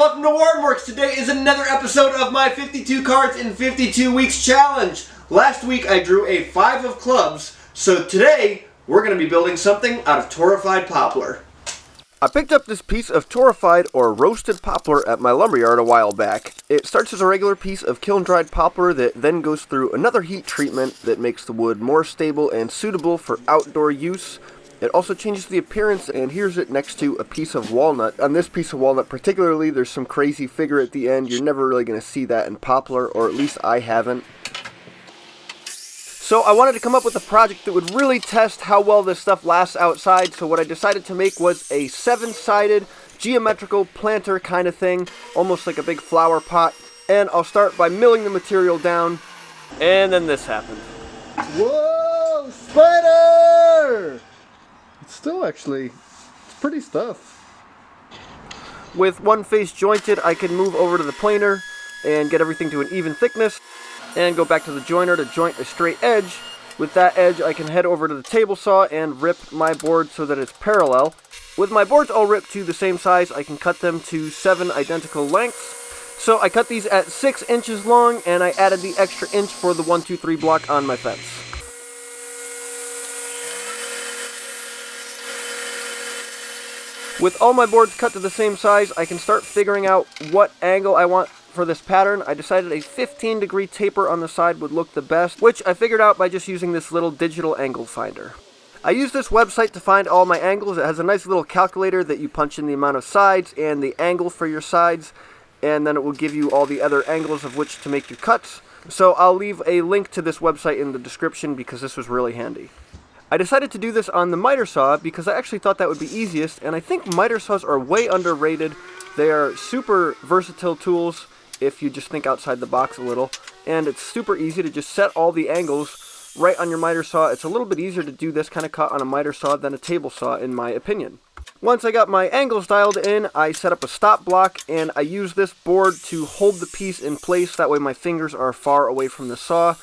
welcome to Warrenworks. Today is another episode of my 52 cards in 52 weeks challenge. Last week I drew a 5 of clubs, so today we're going to be building something out of torrefied poplar. I picked up this piece of torrefied or roasted poplar at my lumberyard a while back. It starts as a regular piece of kiln-dried poplar that then goes through another heat treatment that makes the wood more stable and suitable for outdoor use. It also changes the appearance, and here's it next to a piece of walnut. On this piece of walnut particularly, there's some crazy figure at the end. You're never really going to see that in poplar, or at least I haven't. So I wanted to come up with a project that would really test how well this stuff lasts outside, so what I decided to make was a 7-sided geometrical planter kind of thing, almost like a big flower pot. And I'll start by milling the material down, and then this happened. Whoa, spider! Still actually, it's pretty stuff. With one face jointed, I can move over to the planer and get everything to an even thickness and go back to the joiner to joint a straight edge. With that edge, I can head over to the table saw and rip my board so that it's parallel. With my boards all ripped to the same size, I can cut them to 7 identical lengths. So I cut these at 6 inches long, and I added the extra inch for the 1, 2, 3 block on my fence. With all my boards cut to the same size, I can start figuring out what angle I want for this pattern. I decided a 15-degree taper on the side would look the best, which I figured out by just using this little digital angle finder. I use this website to find all my angles. It has a nice little calculator that you punch in the amount of sides and the angle for your sides, and then it will give you all the other angles of which to make your cuts. So I'll leave a link to this website in the description because this was really handy. I decided to do this on the miter saw because I actually thought that would be easiest, and I think miter saws are way underrated. They are super versatile tools if you just think outside the box a little, and it's super easy to just set all the angles right on your miter saw. It's a little bit easier to do this kind of cut on a miter saw than a table saw, in my opinion. Once I got my angles dialed in, I set up a stop block, and I use this board to hold the piece in place. That way my fingers are far away from the saw.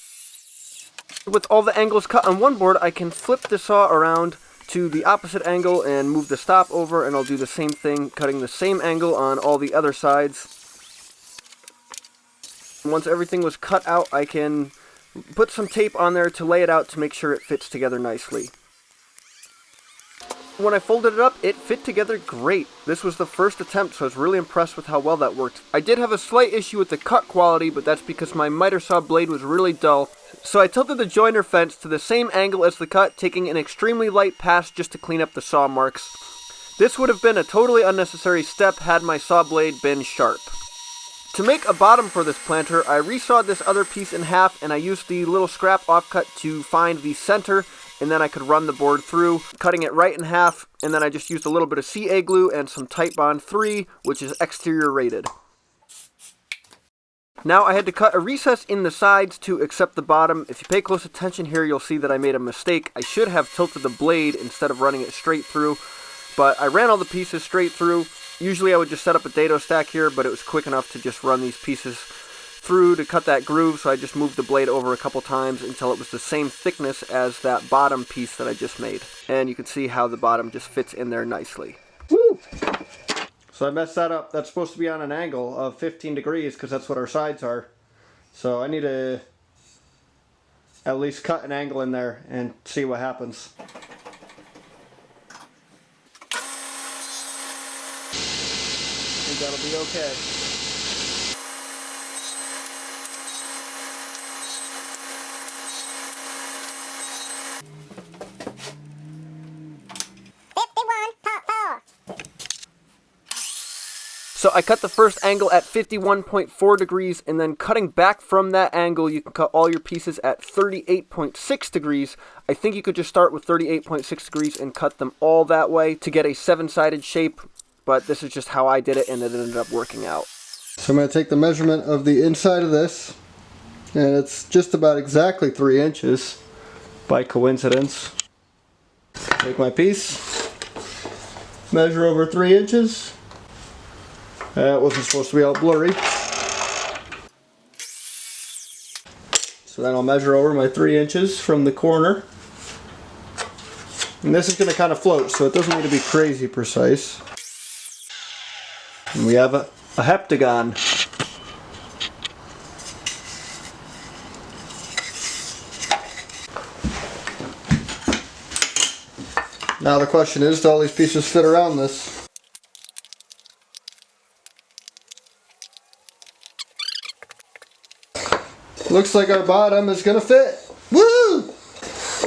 With all the angles cut on one board, I can flip the saw around to the opposite angle and move the stop over, and I'll do the same thing, cutting the same angle on all the other sides. Once everything was cut out, I can put some tape on there to lay it out to make sure it fits together nicely. When I folded it up, it fit together great. This was the first attempt, so I was really impressed with how well that worked. I did have a slight issue with the cut quality, but that's because my miter saw blade was really dull. So I tilted the joiner fence to the same angle as the cut, taking an extremely light pass just to clean up the saw marks. This would have been a totally unnecessary step had my saw blade been sharp. To make a bottom for this planter, I resawed this other piece in half, and I used the little scrap offcut to find the center, and then I could run the board through, cutting it right in half, and then I just used a little bit of CA glue and some Titebond 3, which is exterior rated. Now I had to cut a recess in the sides to accept the bottom. If you pay close attention here, you'll see that I made a mistake. I should have tilted the blade instead of running it straight through, but I ran all the pieces straight through. Usually I would just set up a dado stack here, but it was quick enough to just run these pieces through to cut that groove, so I just moved the blade over a couple times until it was the same thickness as that bottom piece that I just made. And you can see how the bottom just fits in there nicely. Woo! So I messed that up. That's supposed to be on an angle of 15 degrees because that's what our sides are. So I need to at least cut an angle in there and see what happens. I think that'll be okay. So I cut the first angle at 51.4 degrees, and then cutting back from that angle, you can cut all your pieces at 38.6 degrees. I think you could just start with 38.6 degrees and cut them all that way to get a 7-sided shape, but this is just how I did it, and it ended up working out. So I'm going to take the measurement of the inside of this, and it's just about exactly 3 inches by coincidence. Take my piece, measure over 3 inches. It wasn't supposed to be all blurry. So then I'll measure over my 3 inches from the corner. And this is going to kind of float, so it doesn't need to be crazy precise. And we have a heptagon. Now the question is, do all these pieces fit around this? Looks like our bottom is gonna fit. Woo!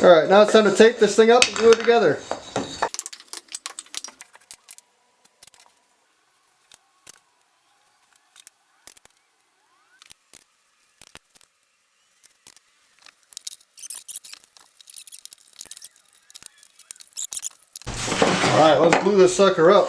Alright, now it's time to tape this thing up and glue it together. Alright, let's glue this sucker up.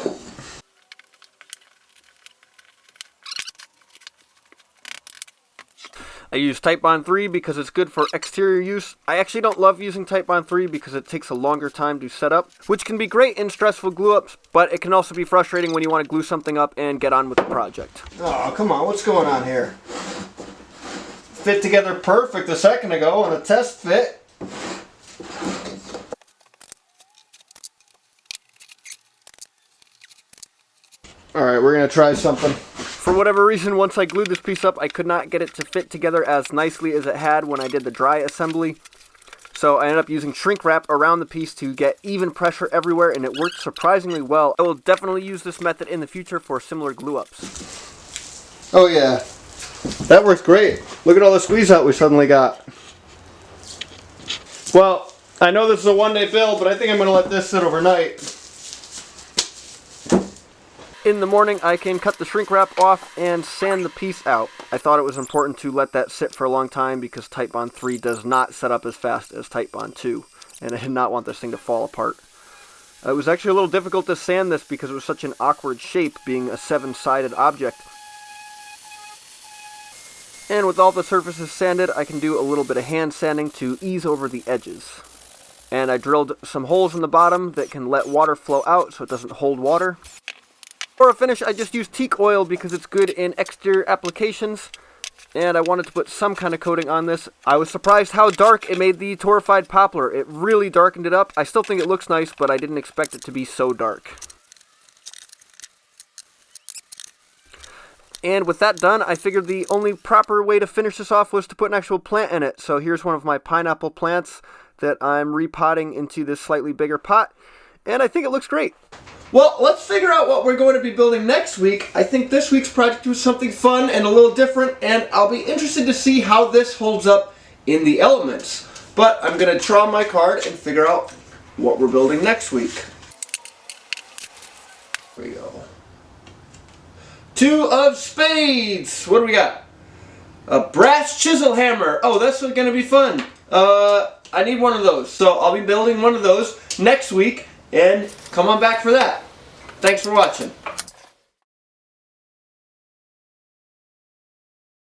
I use Titebond 3 because it's good for exterior use. I actually don't love using Titebond 3 because it takes a longer time to set up, which can be great in stressful glue ups, but it can also be frustrating when you want to glue something up and get on with the project. Oh, come on, what's going on here? Fit together perfect a second ago on a test fit. Alright, we're going to try something. For whatever reason, once I glued this piece up, I could not get it to fit together as nicely as it had when I did the dry assembly. So I ended up using shrink wrap around the piece to get even pressure everywhere, and it worked surprisingly well. I will definitely use this method in the future for similar glue ups. Oh yeah, that worked great. Look at all the squeeze out we suddenly got. Well, I know this is a one-day build, but I think I'm going to let this sit overnight. In the morning, I can cut the shrink wrap off and sand the piece out. I thought it was important to let that sit for a long time because Titebond 3 does not set up as fast as Titebond 2, and I did not want this thing to fall apart. It was actually a little difficult to sand this because it was such an awkward shape, being a 7-sided object. And with all the surfaces sanded, I can do a little bit of hand sanding to ease over the edges. And I drilled some holes in the bottom that can let water flow out so it doesn't hold water. For a finish, I just used teak oil because it's good in exterior applications, and I wanted to put some kind of coating on this. I was surprised how dark it made the torrefied poplar. It really darkened it up. I still think it looks nice, but I didn't expect it to be so dark. And with that done, I figured the only proper way to finish this off was to put an actual plant in it. So here's one of my pineapple plants that I'm repotting into this slightly bigger pot, and I think it looks great. Well, let's figure out what we're going to be building next week. I think this week's project was something fun and a little different, and I'll be interested to see how this holds up in the elements. But I'm going to draw my card and figure out what we're building next week. Here we go. 2 of spades. What do we got? A brass chisel hammer. Oh, that's going to be fun. I need one of those, so I'll be building one of those next week. And come on back for that. Thanks for watching.